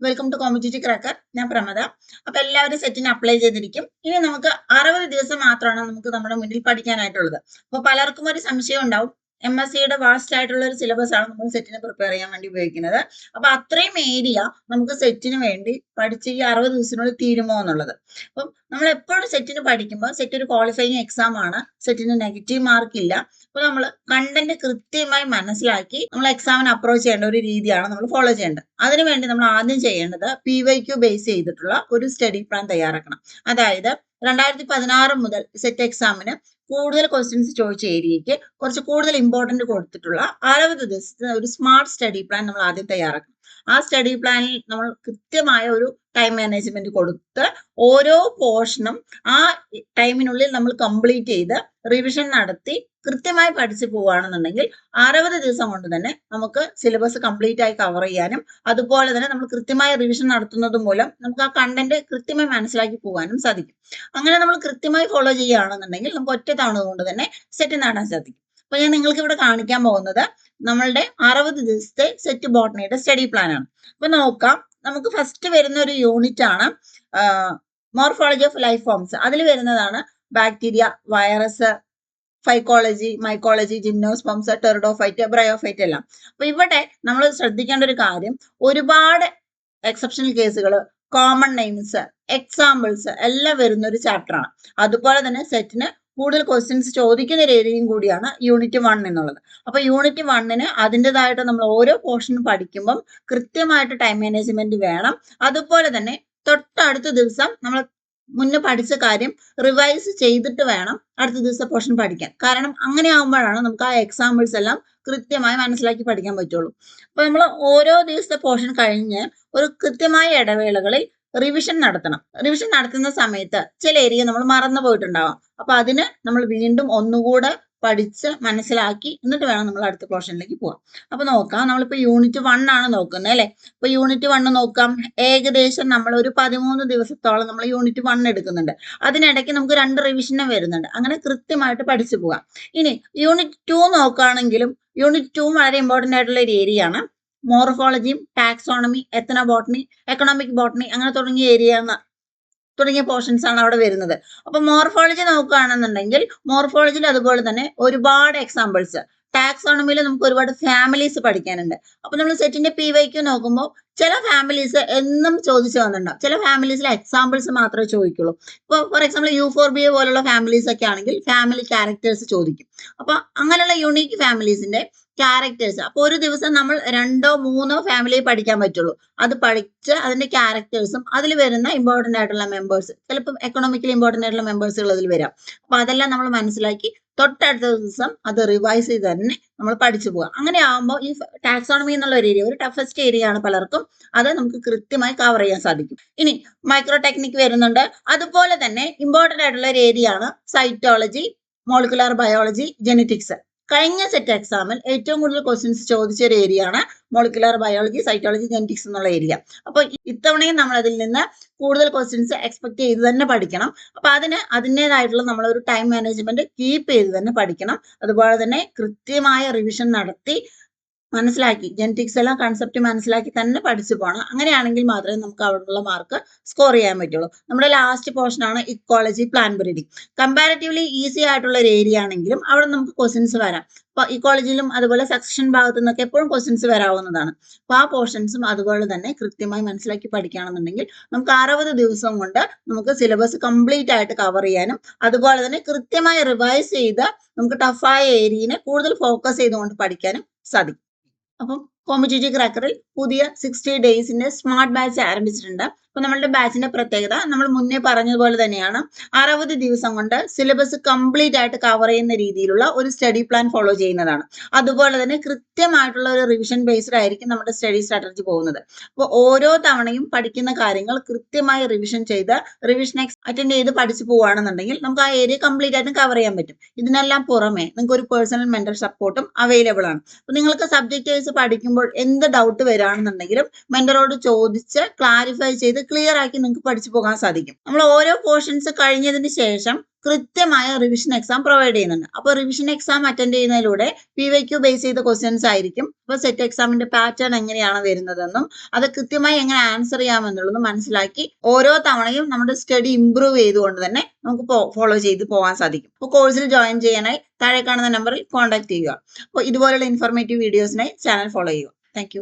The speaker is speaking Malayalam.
Welcome to competitive cracker. ഞാൻ പ്രമദ. അപ്പൊ എല്ലാവരും സെറ്റിന് അപ്ലൈ ചെയ്തിരിക്കും. ഇനി നമുക്ക് 60 ദിവസം മാത്രമാണ് നമുക്ക് നമ്മുടെ മുന്നിൽ പഠിക്കാനായിട്ടുള്ളത്. അപ്പൊ പലർക്കും ഒരു സംശയം ഉണ്ടാവും, MSCയുടെ വാസ്റ്റ് ആയിട്ടുള്ള ഒരു സിലബസ് ആണ് നമ്മൾ സെറ്റിന് പ്രിപ്പയർ ചെയ്യാൻ വേണ്ടി ഉപയോഗിക്കുന്നത്. അപ്പൊ അത്രയും ഏരിയ നമുക്ക് സെറ്റിന് വേണ്ടി പഠിച്ച് ഈ 60 ദിവസത്തിനുള്ളിൽ തീരുമോ എന്നുള്ളത്. അപ്പം നമ്മൾ എപ്പോഴും സെറ്റിന് പഠിക്കുമ്പോൾ സെറ്റ് ഒരു ക്വാളിഫയിങ് എക്സാം ആണ്, സെറ്റിന് നെഗറ്റീവ് മാർക്ക് ഇല്ല. അപ്പൊ നമ്മൾ കണ്ടന്റ് കൃത്യമായി മനസ്സിലാക്കി നമ്മൾ എക്സാമിന് അപ്രോച്ച് ചെയ്യേണ്ട ഒരു രീതിയാണ് നമ്മൾ ഫോളോ ചെയ്യേണ്ടത്. അതിനുവേണ്ടി നമ്മൾ ആദ്യം ചെയ്യേണ്ടത് PYQ ബേസ് ചെയ്തിട്ടുള്ള ഒരു സ്റ്റഡി പ്ലാൻ തയ്യാറാക്കണം. അതായത് 2016 മുതൽ സെറ്റ് എക്സാമിന് കൂടുതൽ ക്വസ്റ്റ്യൻസ് ചോദിച്ച ഏരിയയ്ക്ക് കുറച്ച് കൂടുതൽ ഇമ്പോർട്ടന്റ് കൊടുത്തിട്ടുള്ള 60 ദിവസത്തെ ഒരു സ്മാർട്ട് സ്റ്റഡി പ്ലാൻ നമ്മൾ ആദ്യം തയ്യാറാക്കണം. ആ സ്റ്റഡി പ്ലാനിൽ നമ്മൾ കൃത്യമായ ഒരു ടൈം മാനേജ്മെന്റ് കൊടുത്ത് ഓരോ പോർഷനും ആ ടൈമിനുള്ളിൽ നമ്മൾ കംപ്ലീറ്റ് ചെയ്ത് റിവിഷൻ നടത്തി കൃത്യമായി പഠിച്ചു പോവുകയാണെന്നുണ്ടെങ്കിൽ 60 ദിവസം കൊണ്ട് തന്നെ നമുക്ക് സിലബസ് കംപ്ലീറ്റ് ആയി കവർ ചെയ്യാനും അതുപോലെ തന്നെ നമ്മൾ കൃത്യമായ റിവിഷൻ നടത്തുന്നത് മൂലം നമുക്ക് ആ കണ്ടന്റ് കൃത്യമായി മനസ്സിലാക്കി പോകാനും സാധിക്കും. അങ്ങനെ നമ്മൾ കൃത്യമായി ഫോളോ ചെയ്യുകയാണെന്നുണ്ടെങ്കിൽ നമുക്ക് ഒറ്റ തവണ കൊണ്ട് തന്നെ സെറ്റ് നേടാൻ സാധിക്കും. അപ്പൊ ഞാൻ നിങ്ങൾക്ക് ഇവിടെ കാണിക്കാൻ പോകുന്നത് നമ്മളുടെ 60 ദിവസത്തെ സെറ്റ് ബോട്ടണിയുടെ സ്റ്റഡി പ്ലാൻ ആണ്. അപ്പൊ നോക്കാം, നമുക്ക് ഫസ്റ്റ് വരുന്ന ഒരു യൂണിറ്റ് ആണ് മോർഫോളജി ഓഫ് ലൈഫ് ഫോംസ്. അതിൽ വരുന്നതാണ് bacteria, virus, phycology, mycology, gymnosperms, pteridophyte, bryophyte എല്ലാം. അപ്പൊ ഇവിടെ നമ്മൾ ശ്രദ്ധിക്കേണ്ട ഒരു കാര്യം, ഒരുപാട് എക്സെപ്ഷണൽ കേസുകൾ, കോമൺ നെയിംസ്, എക്സാമ്പിൾസ് എല്ലാം വരുന്ന ഒരു ചാപ്റ്റർ ആണ്. അതുപോലെ തന്നെ സെറ്റിന് കൂടുതൽ ക്വസ്റ്റ്യൻസ് ചോദിക്കുന്ന ഒരു ഏരിയയും കൂടിയാണ് യൂണിറ്റ് 1 എന്നുള്ളത്. അപ്പൊ യൂണിറ്റ് 1ന് അതിൻ്റെതായിട്ട് നമ്മൾ ഓരോ പോർഷനും പഠിക്കുമ്പം കൃത്യമായിട്ട് ടൈം മാനേജ്മെന്റ് വേണം. അതുപോലെ തന്നെ തൊട്ടടുത്ത ദിവസം നമ്മൾ മുന്നേ പഠിച്ച കാര്യം റിവൈസ് ചെയ്തിട്ട് വേണം അടുത്ത ദിവസത്തെ പോർഷൻ പഠിക്കാൻ. കാരണം അങ്ങനെ ആകുമ്പോഴാണ് നമുക്ക് ആ എക്സാമ്പിൾസ് എല്ലാം കൃത്യമായി മനസ്സിലാക്കി പഠിക്കാൻ പറ്റുള്ളൂ. അപ്പൊ നമ്മൾ ഓരോ ദിവസത്തെ പോർഷൻ കഴിഞ്ഞ് ഒരു കൃത്യമായ ഇടവേളകളിൽ റിവിഷൻ നടത്തണം. റിവിഷൻ നടത്തുന്ന സമയത്ത് ചില ഏരിയ നമ്മൾ മറന്നു പോയിട്ടുണ്ടാവാം. അപ്പൊ അതിന് നമ്മൾ വീണ്ടും ഒന്നുകൂടെ പഠിച്ച് മനസ്സിലാക്കി എന്നിട്ട് വേണം നമ്മൾ അടുത്ത പോർഷനിലേക്ക് പോകാം. അപ്പൊ നോക്കാം, നമ്മളിപ്പോ യൂണിറ്റ് 1 ആണ് നോക്കുന്നത് അല്ലെ. അപ്പൊ യൂണിറ്റ് 1 നോക്കാം, ഏകദേശം നമ്മൾ ഒരു 13 ദിവസത്തോളം നമ്മൾ യൂണിറ്റ് 1 എടുക്കുന്നുണ്ട്. അതിനിടയ്ക്ക് നമുക്ക് 2 റിവിഷനും വരുന്നുണ്ട്. അങ്ങനെ കൃത്യമായിട്ട് പഠിച്ചു പോകാം. ഇനി യൂണിറ്റ് 2 നോക്കുകയാണെങ്കിലും യൂണിറ്റ് 2 വളരെ ഇമ്പോർട്ടന്റ് ആയിട്ടുള്ള ഒരു ഏരിയ ആണ്. മോർഫോളജിയും ടാക്സോണമി, എത്തനോബോട്ടണി, എക്കണോമിക് ബോട്ടണി അങ്ങനെ തുടങ്ങിയ പോർഷൻസ് ആണ് അവിടെ വരുന്നത്. അപ്പൊ മോർഫോളജി നോക്കുകയാണെന്നുണ്ടെങ്കിൽ മോർഫോളജിയിൽ അതുപോലെ തന്നെ ഒരുപാട് എക്സാമ്പിൾസ്, ടാക്സോണമിയിൽ നമുക്ക് ഒരുപാട് ഫാമിലീസ് പഠിക്കാനുണ്ട്. അപ്പൊ നമ്മൾ സെറ്റിന്റെ PYQ നോക്കുമ്പോൾ ചില ഫാമിലീസ് എന്നും ചോദിച്ചു വന്നിട്ടുണ്ടാവും, ചില ഫാമിലീസിലെ എക്സാമ്പിൾസ് മാത്രമേ ചോദിക്കുള്ളൂ. ഇപ്പൊ ഫോർ എക്സാമ്പിൾ U4BA പോലുള്ള ഫാമിലീസ് ഒക്കെ ആണെങ്കിൽ ഫാമിലി ക്യാരക്ടേഴ്സ് ചോദിക്കും. അപ്പൊ അങ്ങനെയുള്ള യുണീക്ക് ഫാമിലീസിന്റെ ക്യാരക്ടേഴ്സ്, അപ്പൊ ഒരു ദിവസം നമ്മൾ 2 or 3 ഫാമിലി പഠിക്കാൻ പറ്റുള്ളൂ. അത് പഠിച്ച് അതിന്റെ ക്യാരക്ടേഴ്സും അതിൽ വരുന്ന ഇമ്പോർട്ടന്റ് ആയിട്ടുള്ള മെമ്പേഴ്സ്, ചിലപ്പോൾ എക്കണോമിക്കലി ഇമ്പോർട്ടന്റ് ആയിട്ടുള്ള മെമ്പേഴ്സുകൾ അതിൽ വരാം. അപ്പൊ അതെല്ലാം നമ്മൾ മനസ്സിലാക്കി തൊട്ടടുത്ത ദിവസം അത് റിവൈസ് ചെയ്ത് തന്നെ നമ്മൾ പഠിച്ചു പോകാം. അങ്ങനെ ആകുമ്പോൾ ഈ ടാക്സോണമി എന്നുള്ള ഒരു ഏരിയ ഒരു ടഫസ്റ്റ് ഏരിയ ആണ് പലർക്കും, അത് നമുക്ക് കൃത്യമായി കവർ ചെയ്യാൻ സാധിക്കും. ഇനി മൈക്രോ ടെക്നിക് വരുന്നുണ്ട്. അതുപോലെ തന്നെ ഇമ്പോർട്ടന്റ് ആയിട്ടുള്ള ഒരു ഏരിയ ആണ് സൈറ്റോളജി, മോളിക്കുലാർ ബയോളജി, ജെനറ്റിക്സ്. കഴിഞ്ഞ സെറ്റ് എക്സാമിൽ ഏറ്റവും കൂടുതൽ ക്വസ്റ്റ്യൻസ് ചോദിച്ച ഒരു ഏരിയ ആണ് മോളിക്കുലാർ ബയോളജി, സൈറ്റോളജി, ജെനറ്റിക്സ് എന്നുള്ള ഏരിയ. അപ്പൊ ഇത്തവണയും നമ്മൾ അതിൽ നിന്ന് കൂടുതൽ ക്വസ്റ്റ്യൻസ് എക്സ്പെക്ട് ചെയ്ത് തന്നെ പഠിക്കണം. അപ്പൊ അതിൻ്റെതായിട്ടുള്ള നമ്മളൊരു ടൈം മാനേജ്മെന്റ് കീപ്പ് ചെയ്ത് തന്നെ പഠിക്കണം. അതുപോലെ തന്നെ കൃത്യമായ റിവിഷൻ നടത്തി മനസ്സിലാക്കി ജെനറ്റിക്സ് എല്ലാം കൺസെപ്റ്റ് മനസ്സിലാക്കി തന്നെ പഠിച്ചു പോകണം. അങ്ങനെയാണെങ്കിൽ മാത്രമേ നമുക്ക് അവിടെയുള്ള മാർക്ക് സ്കോർ ചെയ്യാൻ പറ്റുള്ളൂ. നമ്മുടെ ലാസ്റ്റ് പോർഷൻ ആണ് ecology, plan breeding. Comparatively easy ആയിട്ടുള്ള ഒരു ഏരിയ ആണെങ്കിലും അവിടെ നമുക്ക് ക്വസ്റ്റ്യൻസ് വരാം. അപ്പൊ ഇക്കോളജിയിലും അതുപോലെ സക്സഷൻ ഭാഗത്തു നിന്നൊക്കെ എപ്പോഴും ക്വസ്റ്റ്യൻസ് വരാവുന്നതാണ്. അപ്പൊ ആ പോർഷൻസും അതുപോലെ തന്നെ കൃത്യമായി മനസ്സിലാക്കി പഠിക്കുകയാണെന്നുണ്ടെങ്കിൽ നമുക്ക് 60 ദിവസം കൊണ്ട് നമുക്ക് സിലബസ് കംപ്ലീറ്റ് ആയിട്ട് കവർ ചെയ്യാനും അതുപോലെ തന്നെ കൃത്യമായി റിവൈസ് ചെയ്ത് നമുക്ക് ടഫായ ഏരിയനെ കൂടുതൽ ഫോക്കസ് ചെയ്തുകൊണ്ട് പഠിക്കാനും സാധിക്കും. അപ്പം കോമ്പറ്റേറ്റീവ് ക്രാക്കറിൽ പുതിയ 60 ഡേയ്സിന്റെ സ്മാർട്ട് ബാച്ച് ആരംഭിച്ചിട്ടുണ്ട്. അപ്പൊ നമ്മളുടെ ബാച്ചിന്റെ പ്രത്യേകത നമ്മൾ മുന്നേ പറഞ്ഞതുപോലെ തന്നെയാണ്, 60 ദിവസം കൊണ്ട് സിലബസ് കംപ്ലീറ്റ് ആയിട്ട് കവർ ചെയ്യുന്ന രീതിയിലുള്ള ഒരു സ്റ്റഡി പ്ലാൻ ഫോളോ ചെയ്യുന്നതാണ്. അതുപോലെ തന്നെ കൃത്യമായിട്ടുള്ള ഒരു റിവിഷൻ ബേസ്ഡ് ആയിരിക്കും നമ്മുടെ സ്റ്റഡി സ്ട്രാറ്റജി പോകുന്നത്. അപ്പോൾ ഓരോ തവണയും പഠിക്കുന്ന കാര്യങ്ങൾ കൃത്യമായി റിവിഷൻ ചെയ്ത് റിവിഷൻ അറ്റൻഡ് ചെയ്ത് പഠിച്ചു പോവുകയാണെന്നുണ്ടെങ്കിൽ നമുക്ക് ആ ഏരിയ കംപ്ലീറ്റ് ആയിട്ടും കവർ ചെയ്യാൻ പറ്റും. ഇതിനെല്ലാം പുറമെ നിങ്ങൾക്ക് ഒരു പേഴ്സണൽ മെന്റർ സപ്പോർട്ടും അവൈലബിൾ ആണ്. അപ്പൊ നിങ്ങൾക്ക് സബ്ജക്ട് വൈസ് പഠിക്കുമ്പോൾ എന്ത് ഡൗട്ട് വരികയാണെന്നുണ്ടെങ്കിലും മെന്ററോട് ചോദിച്ച് ക്ലാരിഫൈ ചെയ്ത് ക്ലിയർ ആക്കി നിങ്ങൾക്ക് പഠിച്ചു പോകാൻ സാധിക്കും. നമ്മൾ ഓരോ പോർഷൻസ് കഴിഞ്ഞതിന് ശേഷം കൃത്യമായ റിവിഷൻ എക്സാം പ്രൊവൈഡ് ചെയ്യുന്നുണ്ട്. അപ്പോൾ റിവിഷൻ എക്സാം അറ്റൻഡ് ചെയ്യുന്നതിലൂടെ PYQ ബേസ് ചെയ്ത ക്വസ്റ്റ്യൻസ് ആയിരിക്കും. അപ്പോൾ സെറ്റ് എക്സാമിന്റെ പാറ്റേൺ എങ്ങനെയാണ് വരുന്നതെന്നും അത് കൃത്യമായി എങ്ങനെ ആൻസർ ചെയ്യാമെന്നുള്ളതും മനസ്സിലാക്കി ഓരോ തവണയും നമ്മുടെ സ്റ്റഡി ഇംപ്രൂവ് ചെയ്തുകൊണ്ട് തന്നെ നമുക്ക് ഫോളോ ചെയ്ത് പോകാൻ സാധിക്കും. അപ്പോൾ കോഴ്സിൽ ജോയിൻ ചെയ്യാനായി താഴെ കാണുന്ന നമ്പറിൽ കോൺടാക്ട് ചെയ്യുക. അപ്പോൾ ഇതുപോലുള്ള ഇൻഫോർമേറ്റീവ് വീഡിയോസിനായി ചാനൽ ഫോളോ ചെയ്യുക. താങ്ക്